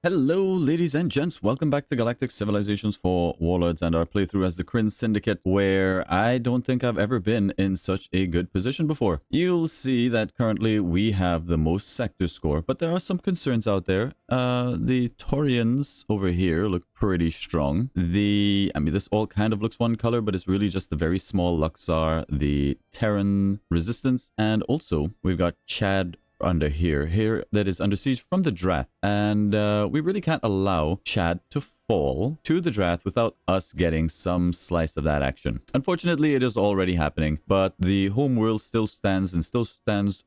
Hello, ladies and gents. Welcome back to Galactic Civilizations for Warlords and our playthrough as the Kyrnn Syndicate, where I don't think I've ever been in such a good position before. You'll see that currently we have the most sector score, but there are some concerns out there. The Taurians over here look pretty strong. This all kind of looks one color, but it's really just the very small Luxar, the Terran resistance, and also we've got Chad under here that is under siege from the Drath, and we really can't allow Chad to fall to the Drath without us getting some slice of that action. Unfortunately, it is already happening, but the homeworld still stands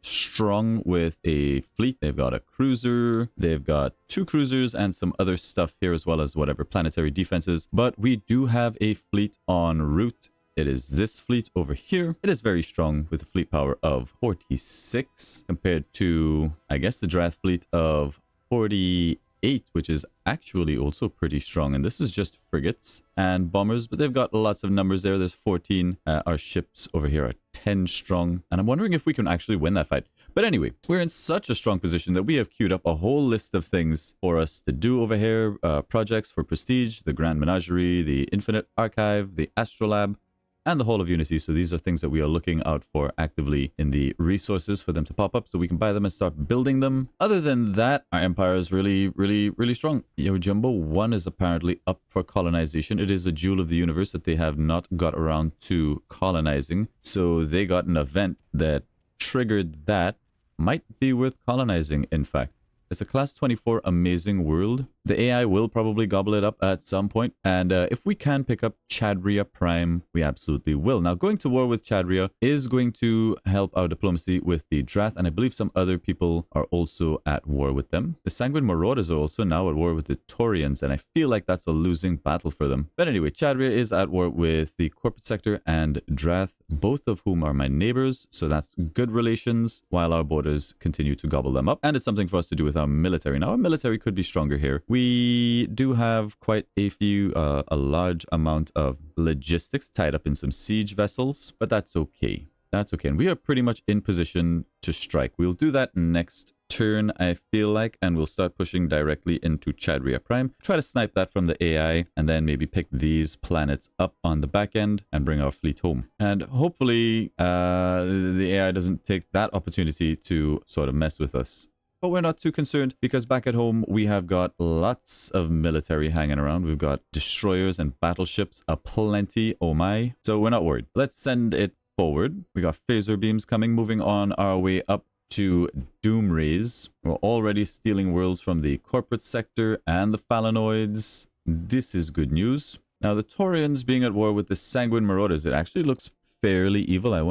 strong with a fleet. They've got a cruiser, they've got 2 cruisers and some other stuff here, as well as whatever planetary defenses, but we do have a fleet en route. It is this fleet over here. It is very strong with a fleet power of 46 compared to, I guess, the Drath fleet of 48, which is actually also pretty strong. And this is just frigates and bombers, but they've got lots of numbers there. There's 14. Our ships over here are 10 strong. And I'm wondering if we can actually win that fight. But anyway, we're in such a strong position that we have queued up a whole list of things for us to do over here. Projects for Prestige, the Grand Menagerie, the Infinite Archive, the Astrolab, and the whole of Unity. So these are things that we are looking out for actively in the resources for them to pop up so we can buy them and start building them. Other than that, our empire is really strong. Yo Jumbo 1 is apparently up for colonization. It is a jewel of the universe that they have not got around to colonizing. So they got an event that triggered that. Might be worth colonizing, in fact. It's a class 24 amazing world. The AI will probably gobble it up at some point. And if we can pick up Chadria Prime, we absolutely will. Now, going to war with Chadria is going to help our diplomacy with the Drath. And I believe some other people are also at war with them. The Sanguine Marauders are also now at war with the Taurians. And I feel like that's a losing battle for them. But anyway, Chadria is at war with the corporate sector and Drath, both of whom are my neighbors. So that's good relations while our borders continue to gobble them up. And it's something for us to do with our military. Now, our military could be stronger here. We do have quite a large amount of logistics tied up in some siege vessels, but that's okay. That's okay. And we are pretty much in position to strike. We'll do that next turn, I feel like, and we'll start pushing directly into Chadria Prime. Try to snipe that from the AI, and then maybe pick these planets up on the back end and bring our fleet home. And hopefully, the AI doesn't take that opportunity to sort of mess with us. But we're not too concerned because back at home, we have got lots of military hanging around. We've got destroyers and battleships aplenty. Oh my. So we're not worried. Let's send it forward. We got phaser beams coming, moving on our way up to Doom Rays. We're already stealing worlds from the corporate sector and the Phalanoids. This is good news. Now, the Taurians being at war with the Sanguine Marauders, it actually looks fairly evil. I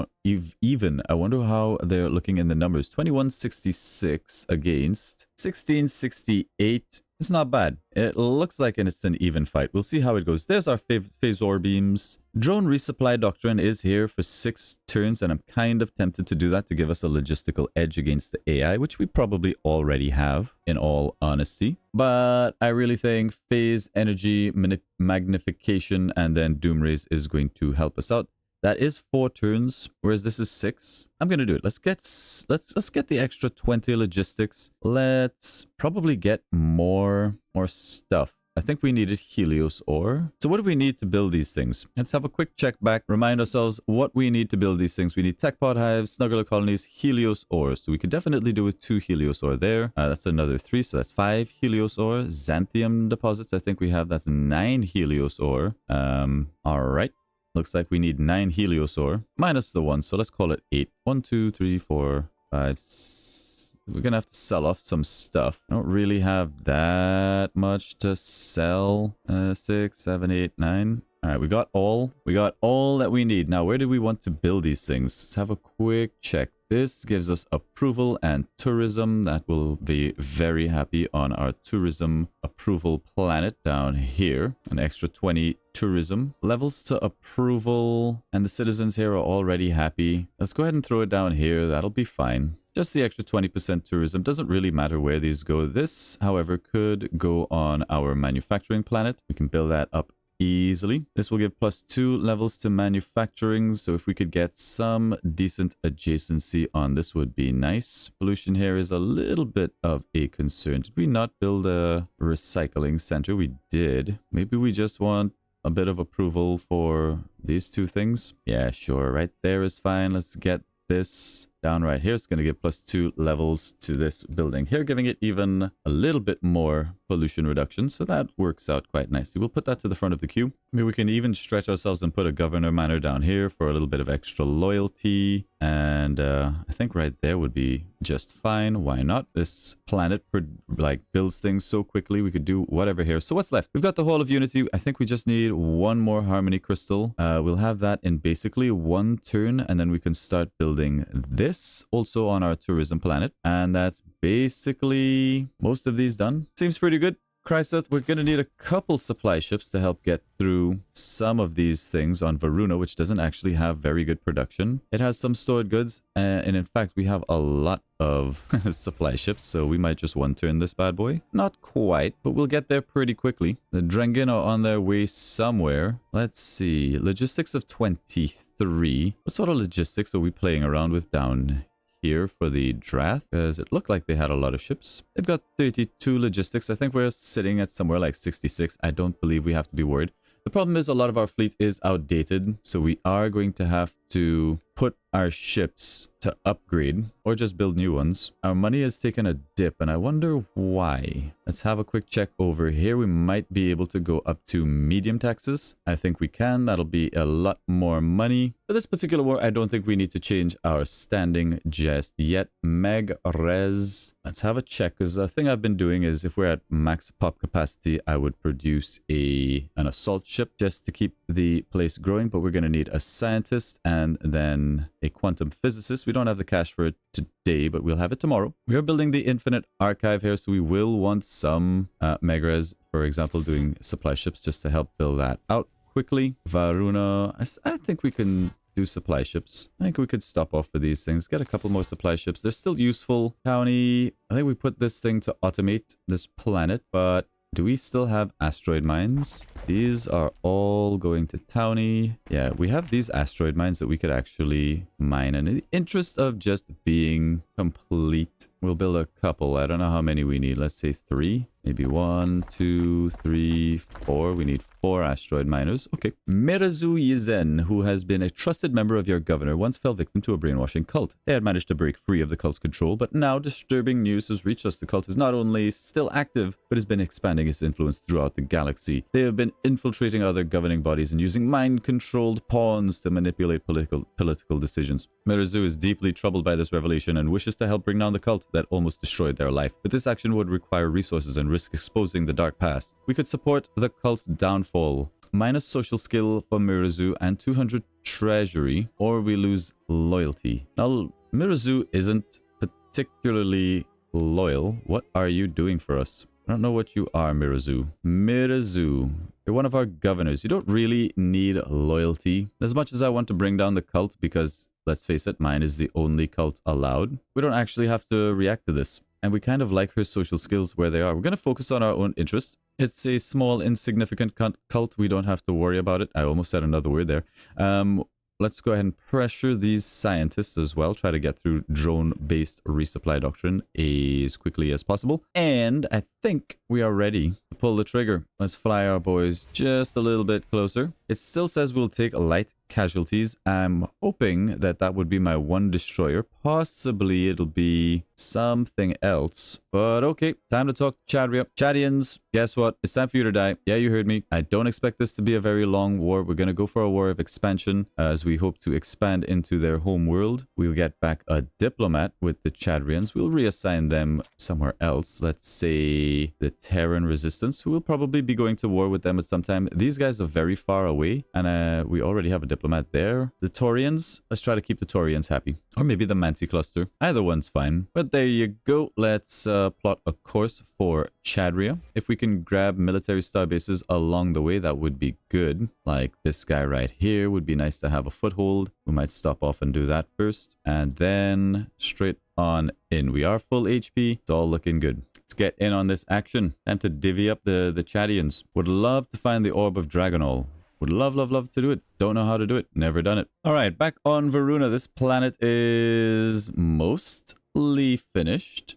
wonder how they're looking in the numbers. 2166 against 1668. It's not bad. It looks like it's an even fight. We'll see how it goes. There's our phasor beams. Drone resupply doctrine is here for 6 turns, and I'm kind of tempted to do that to give us a logistical edge against the AI, which we probably already have, in all honesty. But I really think phase energy magnification and then Doom Rays is going to help us out. That is 4 turns, whereas this is 6. I'm gonna do it. Let's get the extra 20 logistics. Let's probably get more stuff. I think we needed Helios ore. So what do we need to build these things? Let's have a quick check back. Remind ourselves what we need to build these things. We need tech pod hives, snuggler colonies, Helios ore. So we could definitely do with 2 Helios ore there. That's another 3, so that's 5 Helios ore. Xanthium deposits, I think we have, that's 9 Helios ore. All right. Looks like we need 9 Helios ore, minus the 1, so let's call it 8. 1, 2, 3, 4, 5, we're gonna have to sell off some stuff. I don't really have that much to sell. 6, 7, 8, 9. All right, we got all that we need. Now, where do we want to build these things? Let's have a quick check. This gives us approval and tourism. That will be very happy on our tourism approval planet down here. An extra 20 tourism levels to approval. And the citizens here are already happy. Let's go ahead and throw it down here. That'll be fine. Just the extra 20% tourism. Doesn't really matter where these go. This, however, could go on our manufacturing planet. We can build that up easily. This will give +2 levels to manufacturing. So if we could get some decent adjacency on this would be nice. Pollution here is a little bit of a concern. Did we not build a recycling center? We did. Maybe we just want a bit of approval for these two things. Yeah, sure. Right there is fine. Let's get this down right here. It's going to give +2 levels to this building here, giving it even a little bit more pollution reduction. So that works out quite nicely. We'll put that to the front of the queue. Maybe we can even stretch ourselves and put a governor manor down here for a little bit of extra loyalty. And I think right there would be just fine. Why not? This planet builds things so quickly. We could do whatever here. So what's left? We've got the Hall of Unity. I think we just need one more harmony crystal. We'll have that in basically one turn, and then we can start building this also on our tourism planet. And that's basically most of these done. Seems pretty good. Chryseth, we're going to need a couple supply ships to help get through some of these things on Varuna, which doesn't actually have very good production. It has some stored goods, and in fact, we have a lot of supply ships, so we might just one-turn this bad boy. Not quite, but we'll get there pretty quickly. The Drengen are on their way somewhere. Let's see. Logistics of 23. What sort of logistics are we playing around with down here for the Drath? Because it looked like they had a lot of ships. They've got 32 logistics. I think we're sitting at somewhere like 66. I don't believe we have to be worried. The problem is a lot of our fleet is outdated, so we are going to have to put our ships to upgrade or just build new ones. Our money has taken a dip, and I wonder why. Let's have a quick check over here. We might be able to go up to medium taxes. I think we can. That'll be a lot more money. For this particular war, I don't think we need to change our standing just yet. Meg Res. Let's have a check, because the thing I've been doing is if we're at max pop capacity, I would produce an assault ship just to keep the place growing, but we're going to need a scientist and then a quantum physicist. We don't have the cash for it today, but we'll have it tomorrow. We are building the infinite archive here, so we will want some Megres, for example, doing supply ships just to help build that out quickly. Varuna, I think we can do supply ships. I think we could stop off for these things, get a couple more supply ships. They're still useful. County, I think we put this thing to automate this planet, but do we still have asteroid mines? These are all going to Townie. Yeah, we have these asteroid mines that we could actually mine. And in the interest of just being complete, we'll build a couple. I don't know how many we need. Let's say 3. Maybe 1, 2, 3, 4. We need 4 asteroid miners. Okay. Mirazu Yizen, who has been a trusted member of your governor, once fell victim to a brainwashing cult. They had managed to break free of the cult's control, but now disturbing news has reached us. The cult is not only still active, but has been expanding its influence throughout the galaxy. They have been infiltrating other governing bodies and using mind-controlled pawns to manipulate political decisions. Mirazu is deeply troubled by this revelation and wishes to help bring down the cult that almost destroyed their life. But this action would require resources and risk exposing the dark past. We could support the cult's downfall. Minus social skill for Mirazu and 200 treasury, or we lose loyalty. Now, Mirazu isn't particularly loyal. What are you doing for us? I don't know what you are, Mirazu. Mirazu, you're one of our governors. You don't really need loyalty. As much as I want to bring down the cult, because let's face it, mine is the only cult allowed, we don't actually have to react to this. And we kind of like her social skills where they are. We're going to focus on our own interest. It's a small, insignificant cult. We don't have to worry about it. I almost said another word there. Let's go ahead and pressure these scientists as well. Try to get through drone-based resupply doctrine as quickly as possible. And I think we are ready to pull the trigger. Let's fly our boys just a little bit closer. It still says we'll take light casualties. I'm hoping that that would be my one destroyer. Possibly it'll be something else. But okay, time to talk to Chadrian. Chadians, guess what? It's time for you to die. Yeah, you heard me. I don't expect this to be a very long war. We're going to go for a war of expansion as we hope to expand into their home world. We'll get back a diplomat with the Chadrians. We'll reassign them somewhere else. Let's say the Terran Resistance, who will probably be going to war with them at some time. These guys are very far away, and we already have a diplomat there. The Taurians, let's try to keep the Taurians happy. Or maybe the Manti cluster. Either one's fine. But there you go. Let's plot a course for Chadria. If we can grab military star bases along the way, that would be good. Like this guy right here would be nice to have a foothold. We might stop off and do that first. And then straight on in. We are full HP. It's all looking good. Let's get in on this action. Time to divvy up the Chadians. Would love to find the Orb of Dragonol. Would love, love, love to do it. Don't know how to do it. Never done it. All right, back on Varuna. This planet is mostly finished.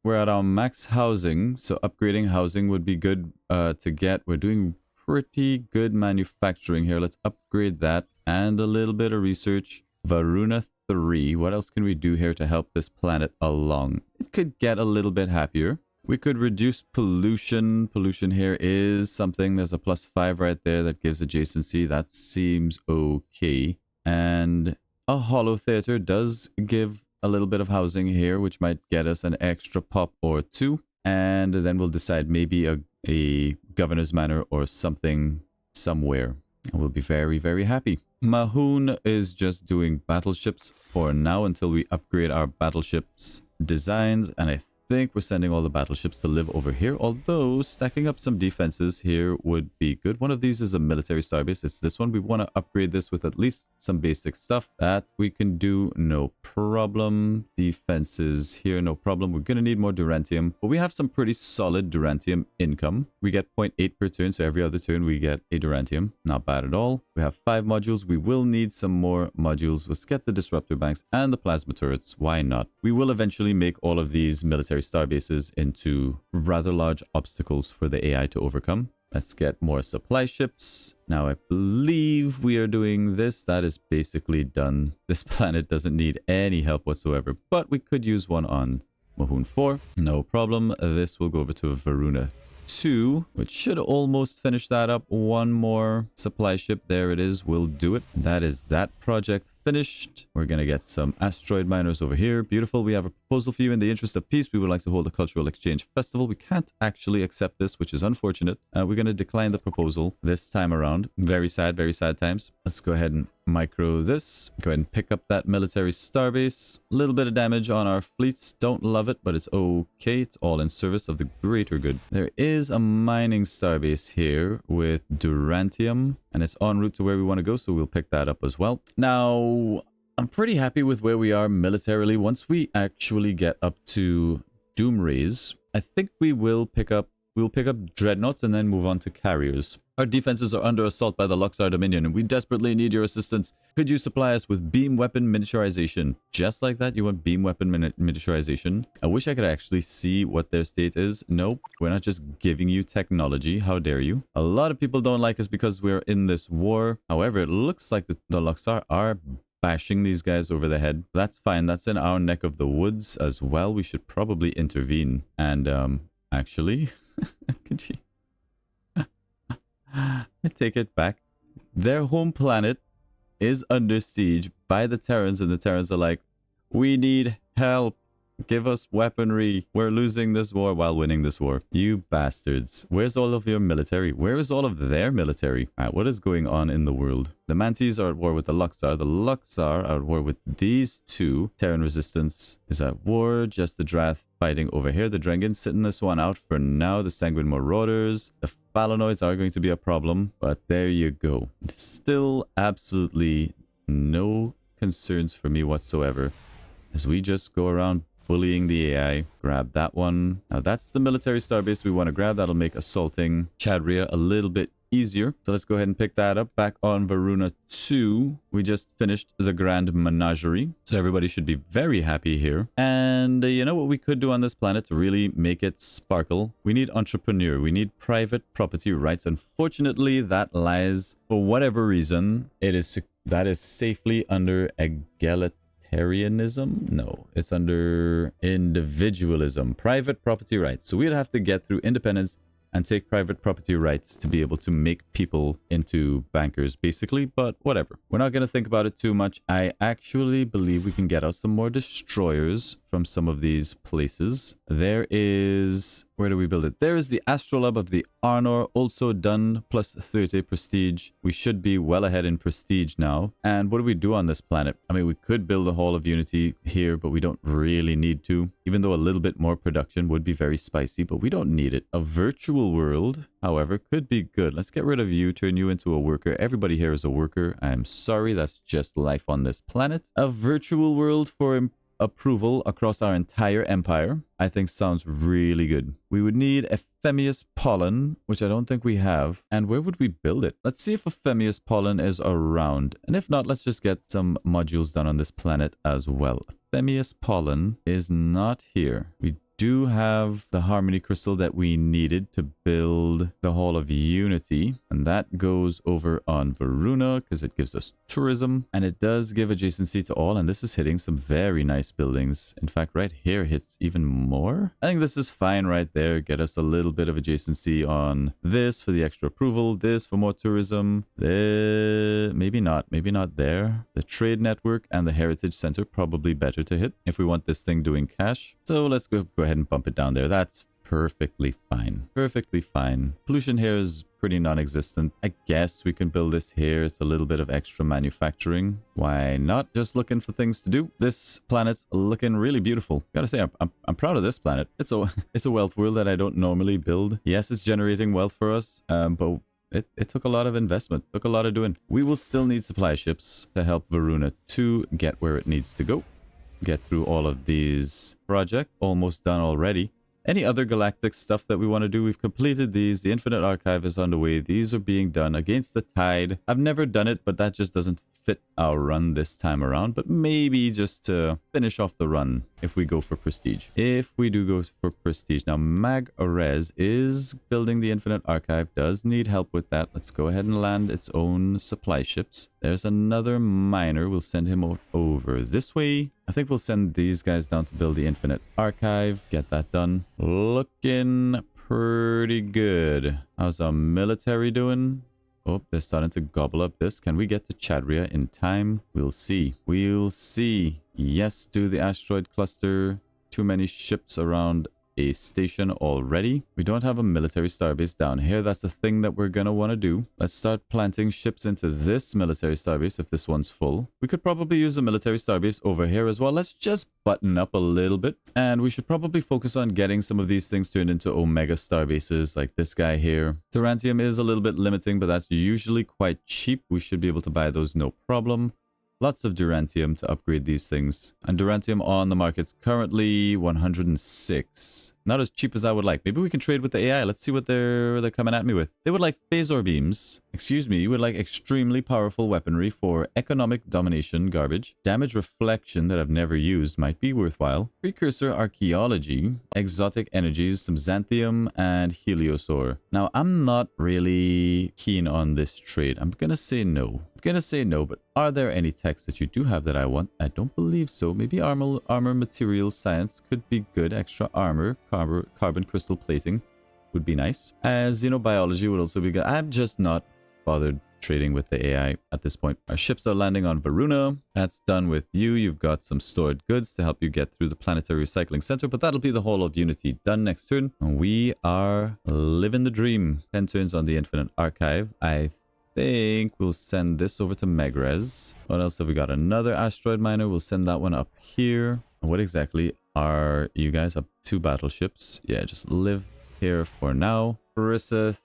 We're at our max housing, so upgrading housing would be good to get. We're doing pretty good manufacturing here. Let's upgrade that and a little bit of research. Varuna 3. What else can we do here to help this planet along? It could get a little bit happier. We could reduce pollution. Pollution here is something. There's a +5 right there that gives adjacency. That seems okay. And a hollow theater does give a little bit of housing here, which might get us an extra pop or two. And then we'll decide maybe a governor's manor or something somewhere. And we'll be very, very happy. Mahoon is just doing battleships for now until we upgrade our battleships designs. And I think we're sending all the battleships to live over here, although stacking up some defenses here would be good. One of these is a military starbase. It's this one. We want to upgrade this with at least some basic stuff that we can do. No problem. Defenses here, no problem. We're going to need more durantium, but we have some pretty solid durantium income. We get 0.8 per turn, so every other turn we get a durantium. Not bad at all. We have 5 modules. We will need some more modules. Let's get the disruptor banks and the plasma turrets. Why not? We will eventually make all of these military starbases into rather large obstacles for the AI to overcome. Let's get more supply ships. Now, I believe we are doing this. That is basically done. This planet doesn't need any help whatsoever, but we could use one on Mahoon 4. No problem. This will go over to Varuna 2, which should almost finish that up. One more supply ship. There it is. We'll do it. That is that project finished. We're going to get some asteroid miners over here. Beautiful. We have a proposal for you. In the interest of peace, we would like to hold a cultural exchange festival. We can't actually accept this, which is unfortunate. We're going to decline the proposal this time around. Very sad times. Let's go ahead and micro this. Go ahead and pick up that military starbase. A little bit of damage on our fleets. Don't love it, but it's okay. It's all in service of the greater good. There is a mining starbase here with durantium, and it's en route to where we want to go, so we'll pick that up as well. Now, I'm pretty happy with where we are militarily. Once we actually get up to Doomrays, I think we'll pick up dreadnoughts and then move on to carriers. Our defenses are under assault by the Luxar Dominion, and we desperately need your assistance. Could you supply us with beam weapon miniaturization? Just like that, you want beam weapon miniaturization? I wish I could actually see what their state is. Nope, we're not just giving you technology. How dare you? A lot of people don't like us because we're in this war. However, it looks like the Luxar are bashing these guys over the head. That's fine. That's in our neck of the woods as well. We should probably intervene. And, actually, could you... I take it back. Their home planet is under siege by the Terrans, and the Terrans are like, we need help. Give us weaponry. We're losing this war while winning this war. You bastards. Where's all of your military? Where is all of their military? All right, what is going on in the world? The Mantis are at war with the Luxar. The Luxar are at war with these two. Terran resistance is at war. Just the Drath fighting over here. The Drengans sitting this one out for now. The Sanguine Marauders. The Phalanoids are going to be a problem, but there you go. Still absolutely no concerns for me whatsoever as we just go around bullying the AI. Grab that one. Now that's the military starbase we want to grab. That'll make assaulting Chadria a little bit easier. So let's go ahead and pick that up. Back on Varuna 2, we just finished the Grand Menagerie. So everybody should be very happy here. And you know what we could do on this planet to really make it sparkle? We need entrepreneur. We need private property rights. Unfortunately, that lies, for whatever reason, that is safely under egalitarianism. No, it's under individualism, private property rights. So we'd have to get through independence and take private property rights to be able to make people into bankers, basically. But whatever. We're not going to think about it too much. I actually believe we can get out some more destroyers from some of these places. There is... Where do we build it? There is the Astrolabe of the Arnor, also done, plus 30 prestige. We should be well ahead in prestige now. And what do we do on this planet? I mean, we could build a Hall of Unity here, but we don't really need to. Even though a little bit more production would be very spicy, but we don't need it. A virtual world, however, could be good. Let's get rid of you, turn you into a worker. Everybody here is a worker. I'm sorry, that's just life on this planet. A virtual world for approval across our entire empire, I think sounds really good. We would need Ephemius pollen, which I don't think we have. And where would we build it? Let's see if Ephemius pollen is around. And if not, let's just get some modules done on this planet as well. Ephemius pollen is not here. We do have the harmony crystal that we needed to build the Hall of Unity, and that goes over on Varuna because it gives us tourism, and it does give adjacency to all, and this is hitting some very nice buildings. In fact, right here hits even more. I think this is fine right there. Get us a little bit of adjacency on this for the extra approval, this for more tourism, maybe not there. The trade network and the heritage center probably better to hit if we want this thing doing cash. So let's go ahead and bump it down there. That's perfectly fine. Perfectly fine. Pollution here is pretty non-existent. I guess we can build this here. It's a little bit of extra manufacturing. Why not? Just looking for things to do. This planet's looking really beautiful. Gotta say, I'm proud of this planet. It's a wealth world that I don't normally build. Yes, it's generating wealth for us, but it took a lot of investment, took a lot of doing. We will still need supply ships to help Varuna to get where it needs to go. Get through all of these projects. Almost done already. Any other galactic stuff that we want to do, we've completed these. The Infinite Archive is underway. These are being done against the tide. I've never done it, but that just doesn't fit our run this time around. But maybe just to finish off the run if we go for prestige. If we do go for prestige. Now, Mag-Orez is building the Infinite Archive. Does need help with that. Let's go ahead and land its own supply ships. There's another miner. We'll send him over this way. I think we'll send these guys down to build the Infinite Archive. Get that done. Looking pretty good. How's our military doing? Oh, they're starting to gobble up this. Can we get to Chadria in time? We'll see. We'll see. Yes, do the asteroid cluster. Too many ships around a station already. We don't have a military starbase down here. That's the thing that we're gonna want to do. Let's start planting ships into this military starbase if this one's full. We could probably use a military starbase over here as well. Let's just button up a little bit, and we should probably focus on getting some of these things turned into omega starbases like this guy here. Durantium is a little bit limiting, but that's usually quite cheap. We should be able to buy those no problem. Lots of Durantium to upgrade these things. And Durantium on the market's currently 106. Not as cheap as I would like. Maybe we can trade with the AI. Let's see what they're coming at me with. They would like phasor beams. Excuse me, you would like extremely powerful weaponry for economic domination garbage. Damage reflection that I've never used might be worthwhile. Precursor archaeology. Exotic energies, some xanthium and heliosaur. Now, I'm not really keen on this trade. I'm gonna say no. But are there any techs that you do have that I want? I don't believe so. Maybe armor material science could be good. Extra armor, carbon crystal plating would be nice. As you know, biology would also be good. I'm just not bothered trading with the AI at this point. Our ships are landing on Varuna. That's done with you. You've got some stored goods to help you get through the planetary recycling center, but that'll be the Hall of Unity done next turn. And we are living the dream. 10 turns on the Infinite Archive. I think we'll send this over to Megrez. What else have we got? Another asteroid miner. We'll send that one up here. What exactly are you guys up to? Battleships? Yeah, just live here for now. Parissa,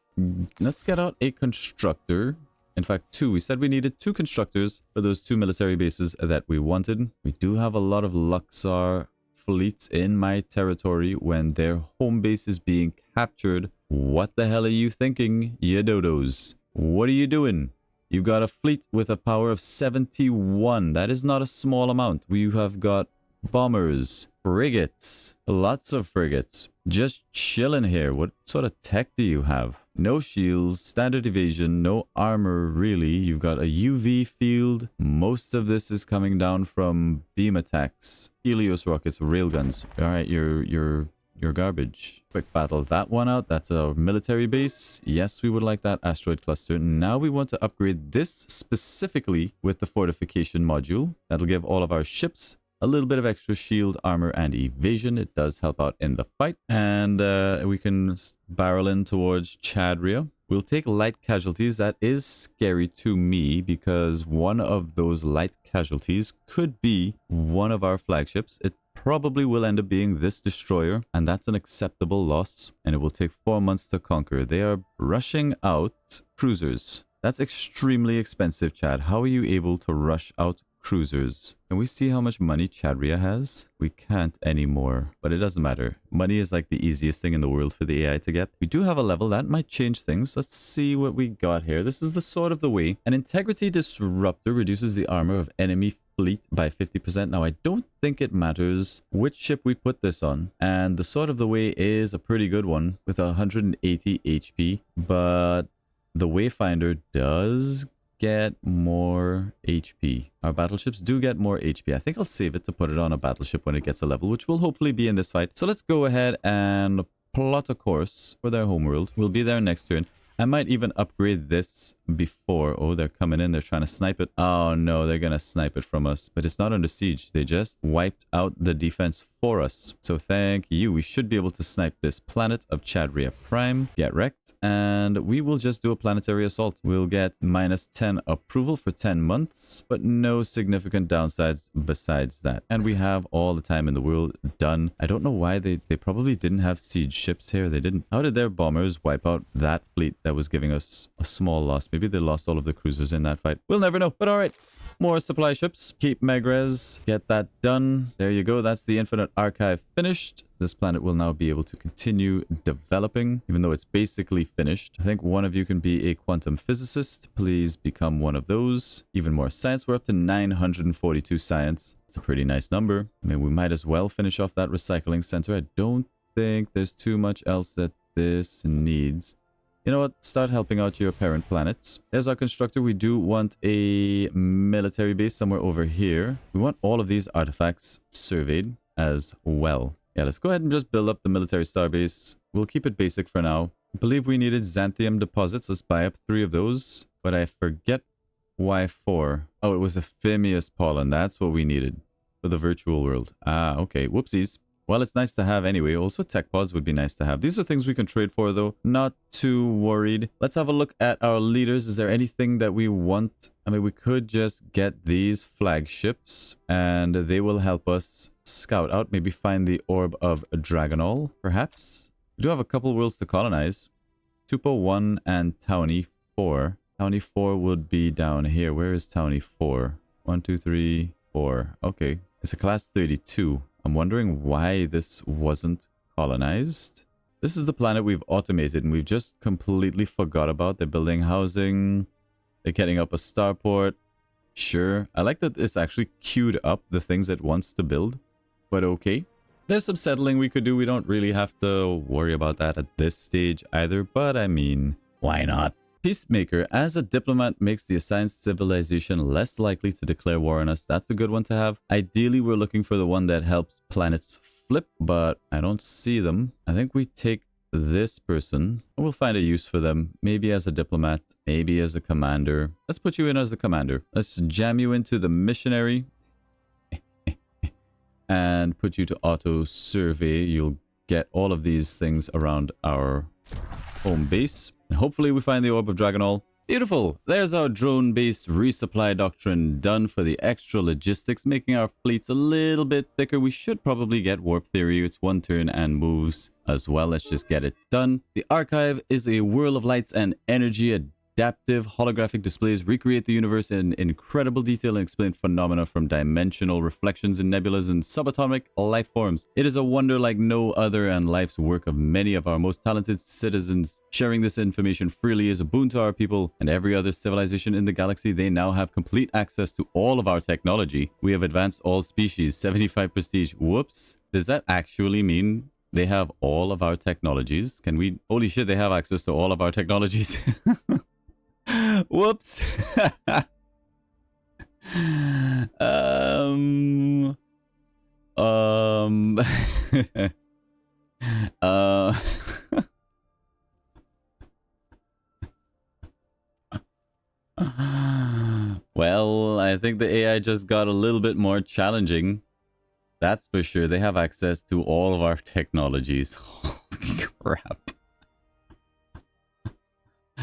let's get out a constructor. In fact, 2. We said we needed 2 constructors for those 2 military bases that we wanted. We do have a lot of Luxor fleets in my territory when their home base is being captured. What the hell are you thinking, you dodos? What are you doing? You've got a fleet with a power of 71. That is not a small amount. We have got bombers, frigates, lots of frigates. Just chilling here. What sort of tech do you have? No shields, standard evasion, no armor really. You've got a UV field. Most of this is coming down from beam attacks. Helios rockets, railguns. All right, you're garbage. Quick battle that one out. That's a military base. Yes, we would like that asteroid cluster. Now we want to upgrade this specifically with the fortification module. That'll give all of our ships a little bit of extra shield, armor, and evasion. It does help out in the fight. And we can barrel in towards Chadria. We'll take light casualties. That is scary to me because one of those light casualties could be one of our flagships. It probably will end up being this destroyer, and that's an acceptable loss, and it will take 4 months to conquer. They are rushing out cruisers. That's extremely expensive, Chad. How are you able to rush out cruisers. Can we see how much money Chadria has? We can't anymore, but it doesn't matter. Money is like the easiest thing in the world for the AI to get. We do have a level that might change things. Let's see what we got here. This is the Sword of the Way. An integrity disruptor reduces the armor of enemy fleet by 50%. Now, I don't think it matters which ship we put this on. And the Sword of the Way is a pretty good one with 180 HP. But the Wayfinder does get more HP. Our battleships do get more HP. I think I'll save it to put it on a battleship when it gets a level, which will hopefully be in this fight. So let's go ahead and plot a course for their homeworld. We'll be there next turn. I might even upgrade this before. Oh, they're coming in. They're trying to snipe it. Oh, no, they're going to snipe it from us. But it's not under siege. They just wiped out the defense for us. So thank you. We should be able to snipe this planet of Chadria Prime. Get wrecked. And we will just do a planetary assault. We'll get -10 approval for 10 months. But no significant downsides besides that. And we have all the time in the world done. I don't know why they probably didn't have siege ships here. They didn't. How did their bombers wipe out that fleet that was giving us a small loss? Maybe they lost all of the cruisers in that fight. We'll never know. But all right. More supply ships. Keep Megrez. Get that done. There you go. That's the Infinite Archive finished. This planet will now be able to continue developing, even though it's basically finished. I think one of you can be a quantum physicist. Please become one of those. Even more science. We're up to 942 science. It's a pretty nice number. I mean, we might as well finish off that recycling center. I don't think there's too much else that this needs. You know what? Start helping out your parent planets. There's our constructor. We do want a military base somewhere over here. We want all of these artifacts surveyed as well. Yeah, let's go ahead and just build up the military starbase. We'll keep it basic for now. I believe we needed xanthium deposits. Let's buy up 3 of those. But I forget why 4. Oh, it was the Phemius pollen. That's what we needed for the virtual world. Ah, okay. Whoopsies. Well, it's nice to have anyway. Also, tech pods would be nice to have. These are things we can trade for, though. Not too worried. Let's have a look at our leaders. Is there anything that we want? I mean, we could just get these flagships, and they will help us scout out. Maybe find the Orb of Dragonol, perhaps. We do have a couple worlds to colonize. Tupo 1 and Townie 4. Townie 4 would be down here. Where is Townie 4? 1, 2, 3, 4. Okay. It's a class 32. I'm wondering why this wasn't colonized. This is the planet we've automated and we've just completely forgot about. They're building housing. They're getting up a starport. Sure. I like that it's actually queued up the things it wants to build. But okay. There's some settling we could do. We don't really have to worry about that at this stage either. But I mean, why not? Peacemaker, as a diplomat, makes the assigned civilization less likely to declare war on us. That's a good one to have. Ideally, we're looking for the one that helps planets flip, but I don't see them. I think we take this person. We'll find a use for them. Maybe as a diplomat, maybe as a commander. Let's put you in as a commander. Let's jam you into the missionary and put you to auto survey. You'll get all of these things around our home base. And hopefully we find the Orb of Dragonol. Beautiful. There's our drone-based resupply doctrine done for the extra logistics, making our fleets a little bit thicker. We should probably get Warp Theory. It's 1 turn and moves as well. Let's just get it done. The archive is a whirl of lights and energy. Adaptive holographic displays recreate the universe in incredible detail and explain phenomena from dimensional reflections in nebulas and subatomic life forms. It is a wonder like no other, and life's work of many of our most talented citizens. Sharing this information freely is a boon to our people and every other civilization in the galaxy. They now have complete access to all of our technology. We have advanced all species, 75 prestige. Whoops. Does that actually mean they have all of our technologies? Can we... Holy shit, they have access to all of our technologies. Whoops. Well, I think the AI just got a little bit more challenging. That's for sure. They have access to all of our technologies. Holy crap.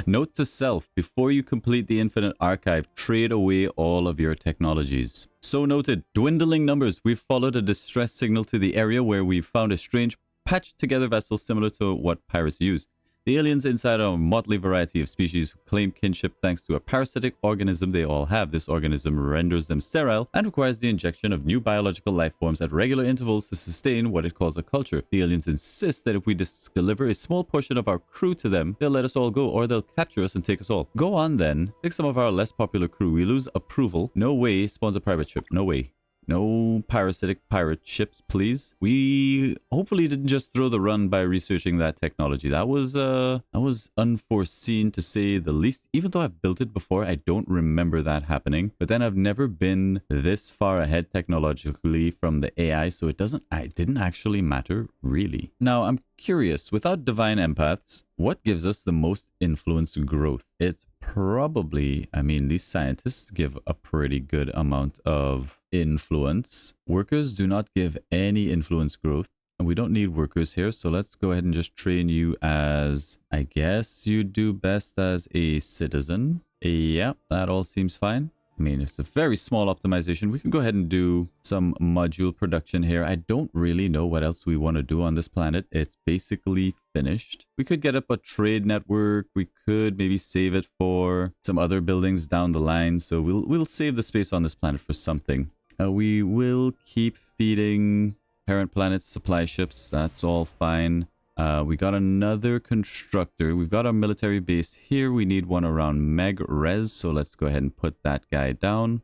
Note to self, before you complete the Infinite Archive, trade away all of your technologies. So noted. Dwindling numbers. We've followed a distress signal to the area where we've found a strange patched together vessel similar to what pirates use. The aliens inside are a motley variety of species who claim kinship thanks to a parasitic organism they all have. This organism renders them sterile and requires the injection of new biological life forms at regular intervals to sustain what it calls a culture. The aliens insist that if we deliver a small portion of our crew to them, they'll let us all go, or they'll capture us and take us all. Go on then. Take some of our less popular crew. We lose approval. No way spawns a private ship. No way. No parasitic pirate ships, please. We hopefully didn't just throw the run by researching that technology. That was unforeseen to say the least. Even though I've built it before, I don't remember that happening. But then I've never been this far ahead technologically from the AI, so it didn't actually matter, really. Now, I'm curious, without divine empaths, what gives us the most influence growth? It's probably, I mean, these scientists give a pretty good amount of influence. Workers do not give any influence growth, and we don't need workers here, so let's go ahead and just train you as, I guess you do best as a citizen. Yeah, that all seems fine. I mean, it's a very small optimization. We can go ahead and do some module production here. I don't really know what else we want to do on this planet. It's basically finished. We could get up a trade network. We could maybe save it for some other buildings down the line. So we'll save the space on this planet for something. We will keep feeding parent planet's supply ships. That's all fine. We got another constructor. We've got our military base here. We need one around Meg-Res, so let's go ahead and put that guy down.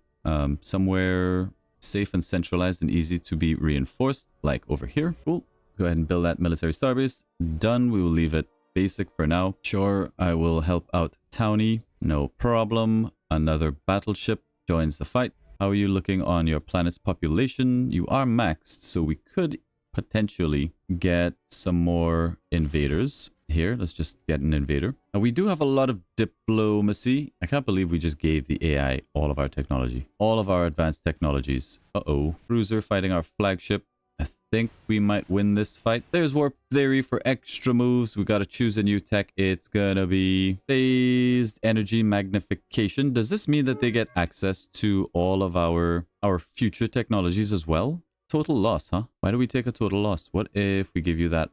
Somewhere safe and centralized and easy to be reinforced, like over here. Cool. Go ahead and build that military starbase. Done. We will leave it basic for now. Sure, I will help out Townie. No problem. Another battleship joins the fight. How are you looking on your planet's population? You are maxed, so we could potentially get some more invaders here. Let's just get an invader. Now, we do have a lot of diplomacy. I can't believe we just gave the AI all of our technology, all of our advanced technologies. Cruiser fighting our flagship. I think we might win this fight. There's warp theory for extra moves. We got to choose a new tech. It's gonna be phased energy magnification. Does this mean that they get access to all of our future technologies as well? Total loss, huh? Why do we take a total loss? What if we give you that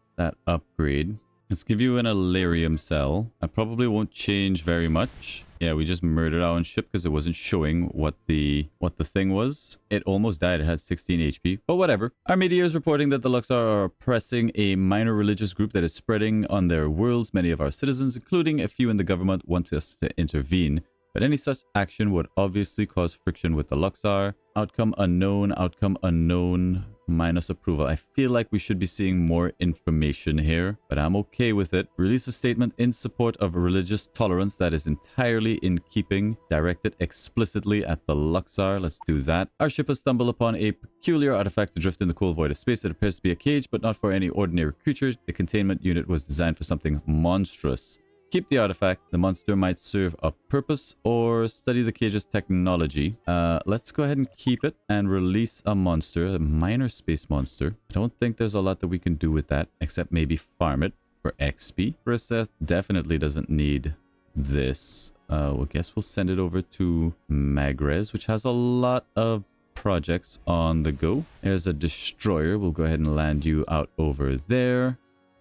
upgrade? Let's give you an Alarium cell. I probably won't change very much. Yeah, we just murdered our own ship because it wasn't showing what the thing was. It almost died. It had 16 HP, but whatever. Our media is reporting that the Luxor are oppressing a minor religious group that is spreading on their worlds. Many of our citizens, including a few in the government, want us to intervene. But any such action would obviously cause friction with the Luxor. Outcome unknown, minus approval. I feel like we should be seeing more information here, but I'm okay with it. Release a statement in support of religious tolerance that is entirely in keeping, directed explicitly at the Luxor. Let's do that. Our ship has stumbled upon a peculiar artifact adrift in the cold void of space. It appears to be a cage, but not for any ordinary creature. The containment unit was designed for something monstrous. Keep the artifact. The monster might serve a purpose, or study the cage's technology. Let's go ahead and keep it and release a monster, a minor space monster. I don't think there's a lot that we can do with that, except maybe farm it for XP. Seth definitely doesn't need this. I guess we'll send it over to Magres, which has a lot of projects on the go. There's a destroyer. We'll go ahead and land you out over there.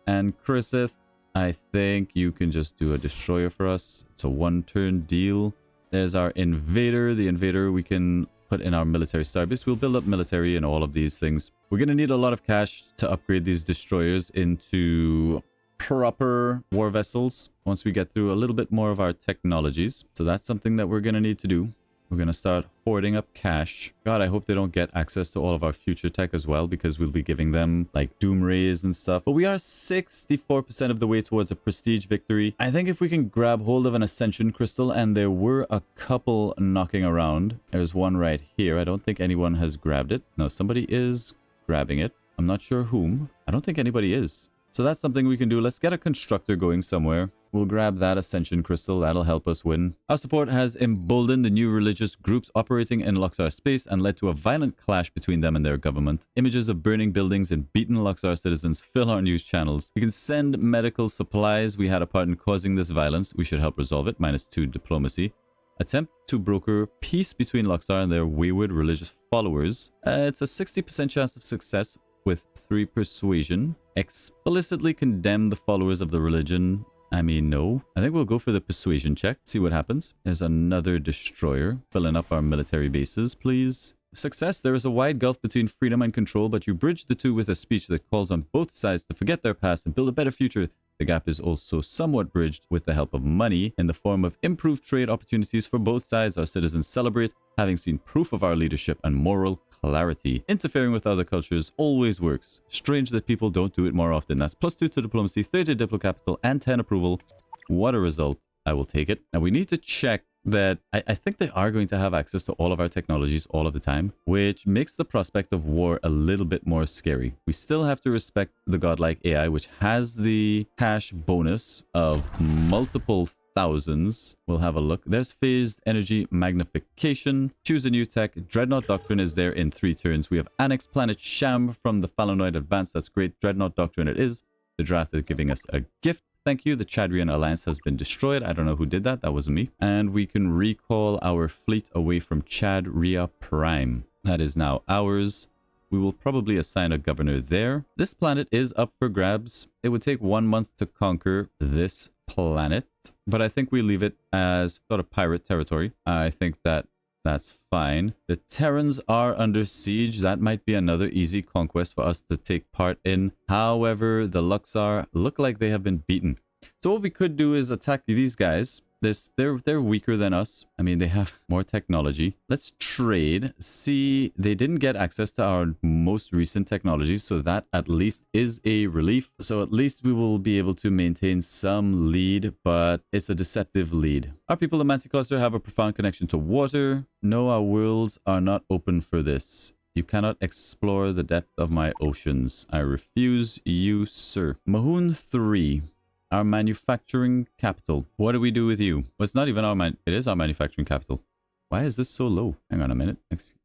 And Chriseth, I think you can just do a destroyer for us. It's a one-turn deal. There's our invader. The invader we can put in our military starbase. We'll build up military and all of these things. We're going to need a lot of cash to upgrade these destroyers into proper war vessels once we get through a little bit more of our technologies. So that's something that we're going to need to do. We're going to start hoarding up cash. God, I hope they don't get access to all of our future tech as well, because we'll be giving them like doom rays and stuff. But we are 64% of the way towards a prestige victory. I think if we can grab hold of an ascension crystal, and there were a couple knocking around. There's one right here. I don't think anyone has grabbed it. No, somebody is grabbing it. I'm not sure whom. I don't think anybody is. So that's something we can do. Let's get a constructor going somewhere. We'll grab that ascension crystal. That'll help us win. Our support has emboldened the new religious groups operating in Luxor space and led to a violent clash between them and their government. Images of burning buildings and beaten Luxor citizens fill our news channels. We can send medical supplies. We had a part in causing this violence. We should help resolve it. -2 diplomacy. Attempt to broker peace between Luxor and their wayward religious followers. It's a 60% chance of success with 3 persuasion. Explicitly condemn the followers of the religion. I mean, no. I think we'll go for the persuasion check. See what happens. There's another destroyer filling up our military bases, please. Success. There is a wide gulf between freedom and control, but you bridge the two with a speech that calls on both sides to forget their past and build a better future. The gap is also somewhat bridged with the help of money in the form of improved trade opportunities for both sides. Our citizens celebrate having seen proof of our leadership and moral clarity. Interfering with other cultures always works. Strange that people don't do it more often. That's +2 to diplomacy, 30 diplo capital, and 10 approval. What a result. I will take it. And we need to check that I think they are going to have access to all of our technologies all of the time, which makes the prospect of war a little bit more scary. We still have to respect the Godlike AI, which has the cash bonus of multiple thousands. We'll have a look. There's phased energy magnification. Choose a new tech. Dreadnought Doctrine is there in 3 turns. We have annexed planet Sham from the Phalanoid Advance. That's great. Dreadnought Doctrine it is. The draft is giving us a gift. Thank you. The Chadrian Alliance has been destroyed. I don't know who did that. That wasn't me. And we can recall our fleet away from Chadria Prime. That is now ours. We will probably assign a governor there. This planet is up for grabs. It would take 1 month to conquer this planet, but I think we leave it as sort of pirate territory. I think that's fine. The Terrans are under siege. That might be another easy conquest for us to take part in. However, the Luxar look like they have been beaten. So what we could do is attack these guys. They're weaker than us. I mean, they have more technology. Let's trade. See, they didn't get access to our most recent technology, so that at least is a relief. So at least we will be able to maintain some lead, but it's a deceptive lead. Our people in Manti Cluster have a profound connection to water. No, our worlds are not open for this. You cannot explore the depth of my oceans. I refuse you, sir. Mahoon 3. Our manufacturing capital. What do we do with you? Well, it's not even it is our manufacturing capital. Why is this so low? Hang on a minute.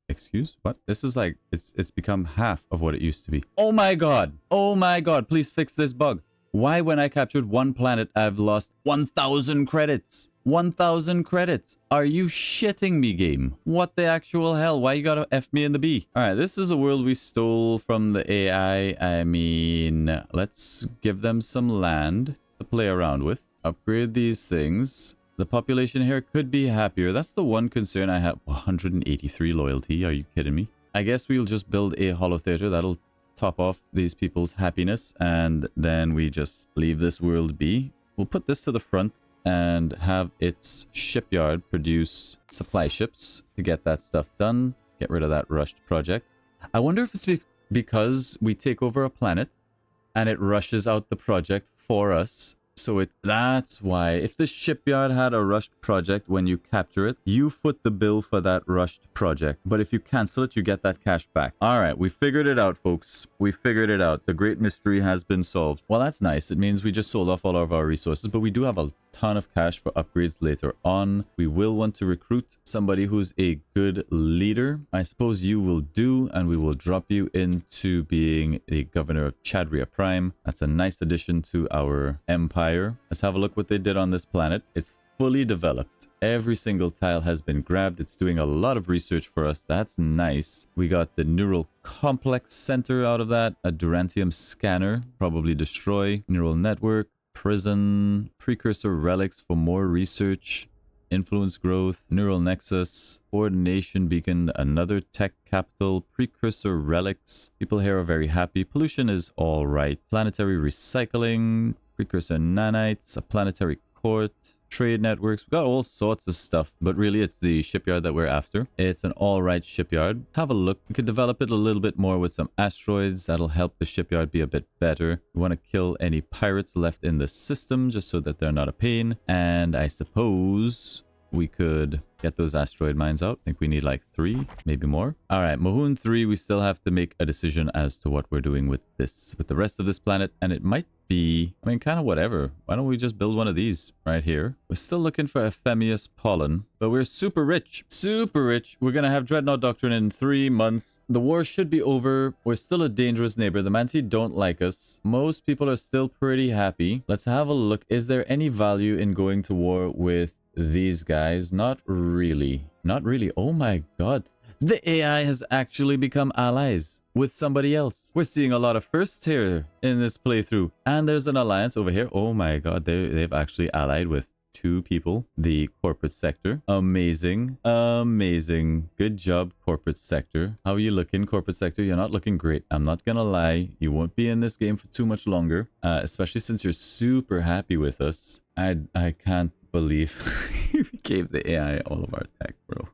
Excuse? What? This is like, it's become half of what it used to be. Oh my god! Oh my god, please fix this bug. Why when I captured one planet, I've lost 1,000 credits? 1,000 credits. Are you shitting me, game? What the actual hell? Why you gotta F me in the B? Alright, this is a world we stole from the AI. I mean, let's give them some land to play around with. Upgrade these things. The population here could be happier. That's the one concern I have. 183 loyalty. Are you kidding me? I guess we'll just build a holo theater. That'll top off these people's happiness. And then we just leave this world be. We'll put this to the front and have its shipyard produce supply ships to get that stuff done. Get rid of that rushed project. I wonder if it's because we take over a planet and it rushes out the project for us. So that's why. If the shipyard had a rushed project when you capture it, you foot the bill for that rushed project. But if you cancel it, you get that cash back. All right, we figured it out, folks. We figured it out. The great mystery has been solved. Well, that's nice. It means we just sold off all of our resources, but we do have a ton of cash for upgrades later on. We will want to recruit somebody who's a good leader. I suppose you will do, and we will drop you into being a governor of Chadria Prime. That's a nice addition to our empire. Let's have a look what they did on this planet. It's fully developed. Every single tile has been grabbed. It's doing a lot of research for us. That's nice. We got the neural complex center out of that. A Durantium scanner, probably destroy. Neural network. Prison, precursor relics for more research, influence growth, neural nexus, coordination beacon, another tech capital, precursor relics. People here are very happy. Pollution is all right. Planetary recycling, precursor nanites, a planetary court, trade networks. We've got all sorts of stuff, but really it's the shipyard that we're after. It's an all right shipyard. Let's have a look. We could develop it a little bit more with some asteroids. That'll help the shipyard be a bit better. We want to kill any pirates left in the system just so that they're not a pain. And I suppose we could get those asteroid mines out. I think we need like 3, maybe more. All right, Mahoon 3, we still have to make a decision as to what we're doing with the rest of this planet. And it might be, I mean, kind of whatever. Why don't we just build one of these right here? We're still looking for Ephemius pollen, but we're super rich. Super rich. We're going to have Dreadnought Doctrine in 3 months. The war should be over. We're still a dangerous neighbor. The Manti don't like us. Most people are still pretty happy. Let's have a look. Is there any value in going to war with these guys? Not really. Not really. Oh my god. The AI has actually become allies. with somebody else. We're seeing a lot of firsts here in this playthrough. And there's an alliance over here. Oh my god, they've actually allied with 2 people. The corporate sector. Amazing. Amazing. Good job, corporate sector. How are you looking, corporate sector? You're not looking great. I'm not gonna lie. You won't be in this game for too much longer. Especially since you're super happy with us. I can't believe we gave the AI all of our tech, bro.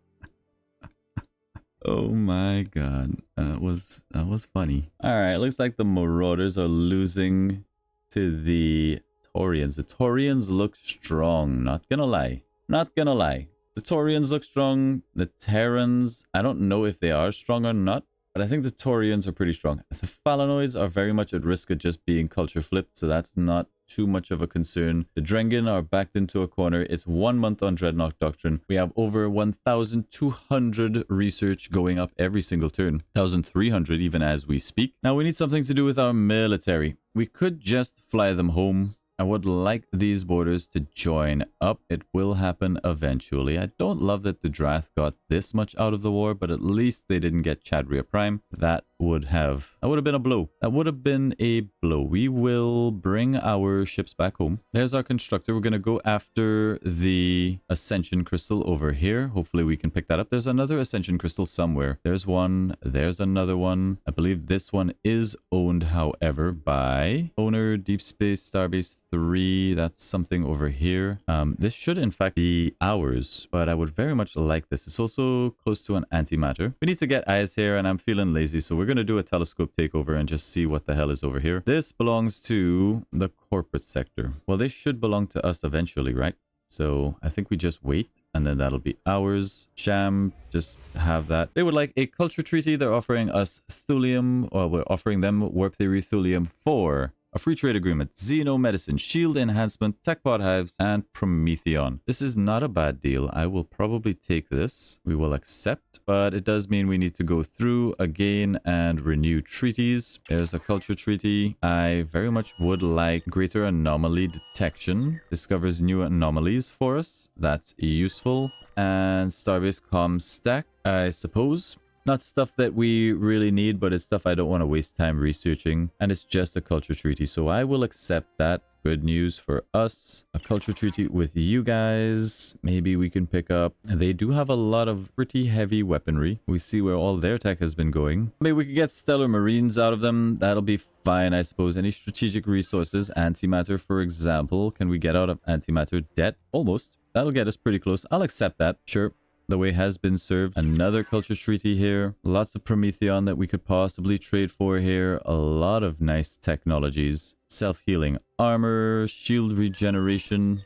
Oh my god. That was funny. Alright, looks like the Marauders are losing to the Taurians. The Taurians look strong, not gonna lie. Not gonna lie. The Taurians look strong. The Terrans, I don't know if they are strong or not, but I think the Taurians are pretty strong. The Phalanoids are very much at risk of just being culture flipped, so that's not too much of a concern. The Drengen are backed into a corner. It's 1 month on Dreadnought Doctrine. We have over 1,200 research going up every single turn. 1,300 even as we speak. Now we need something to do with our military. We could just fly them home. I would like these borders to join up. It will happen eventually. I don't love that the Drath got this much out of the war, but at least they didn't get Chadria Prime. That would have been a blow. That would have been a blow. We will bring our ships back home. There's our constructor. We're going to go after the Ascension Crystal over here. Hopefully we can pick that up. There's another Ascension Crystal somewhere. There's one. There's another one. I believe this one is owned, however, by owner Deep Space Starbase 3. That's something over here. This should in fact be ours, but I would very much like this. It's also close to an antimatter. We need to get eyes here, and I'm feeling lazy, so we're going to do a telescope takeover and just see what the hell is over here. This belongs to the corporate sector. Well, they should belong to us eventually, right? So I think we just wait, and then that'll be ours. Sham, just have that. They would like a culture treaty. They're offering us thulium, or we're offering them warp theory thulium for a free trade agreement, xenomedicine, shield enhancement, tech pod hives, and Prometheon. This is not a bad deal. I will probably take this. We will accept, but it does mean we need to go through again and renew treaties. There's a culture treaty. I very much would like greater anomaly detection. Discovers new anomalies for us. That's useful. And Starbase Comms Stack, I suppose. Not stuff that we really need, but it's stuff I don't want to waste time researching. And it's just a culture treaty, so I will accept that. Good news for us. A culture treaty with you guys. Maybe we can pick up. They do have a lot of pretty heavy weaponry. We see where all their tech has been going. Maybe we could get stellar marines out of them. That'll be fine, I suppose. Any strategic resources. Antimatter, for example. Can we get out of antimatter? Debt? Almost. That'll get us pretty close. I'll accept that. Sure. The way has been served. Another culture treaty here. Lots of Prometheon that we could possibly trade for here. A lot of nice technologies. Self-healing armor, shield regeneration.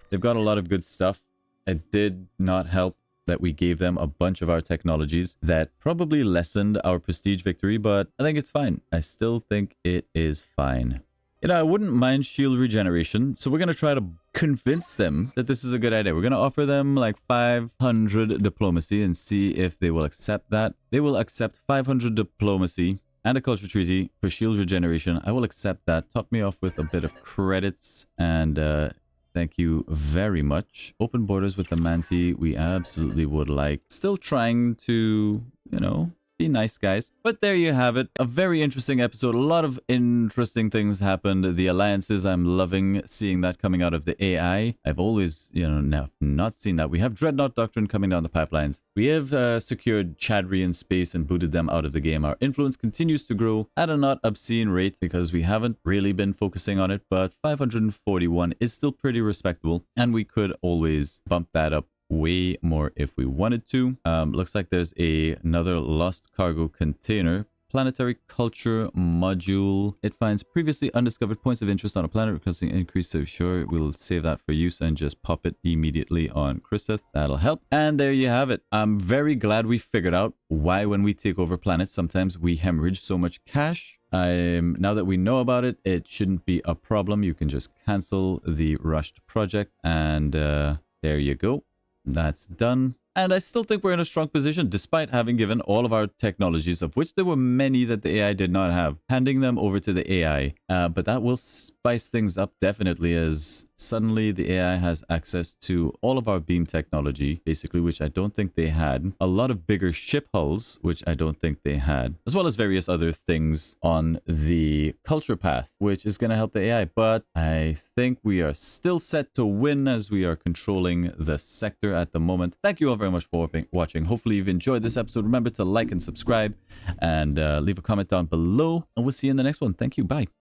They've got a lot of good stuff. It did not help that we gave them a bunch of our technologies that probably lessened our prestige victory, but I think it's fine. I still think it is fine. You know, I wouldn't mind shield regeneration, so we're going to try to convince them that this is a good idea. We're going to offer them like 500 diplomacy and see if they will accept that. They will accept 500 diplomacy and a culture treaty for shield regeneration. I will accept that. Top me off with a bit of credits, and thank you very much. Open borders with the Manti, we absolutely would like. Still trying to, you know, be nice, guys. But there you have it. A very interesting episode. A lot of interesting things happened. The alliances, I'm loving seeing that coming out of the AI. I've always, you know, not seen that. We have Dreadnought Doctrine coming down the pipelines. We have secured Chadrian space and booted them out of the game. Our influence continues to grow at a not obscene rate because we haven't really been focusing on it. But 541 is still pretty respectable. And we could always bump that up way more if we wanted to. Looks like there's another lost cargo container. Planetary culture module. It finds previously undiscovered points of interest on a planet requesting increase, so sure, we'll save that for use and just pop it immediately on Chriseth. That'll help. And there you have it. I'm very glad we figured out why when we take over planets sometimes we hemorrhage so much cash. Now that we know about it, it shouldn't be a problem. You can just cancel the rushed project, and there you go. That's done. And I still think we're in a strong position despite having given all of our technologies, of which there were many that the AI did not have, handing them over to the AI. But that will spice things up definitely is suddenly the AI has access to all of our beam technology, basically, which I don't think they had. A lot of bigger ship hulls, which I don't think they had, as well as various other things on the culture path, which is going to help the AI. But I think we are still set to win as we are controlling the sector at the moment. Thank you all very much for watching. Hopefully you've enjoyed this episode. Remember to like and subscribe and leave a comment down below, and we'll see you in the next one. Thank you. Bye.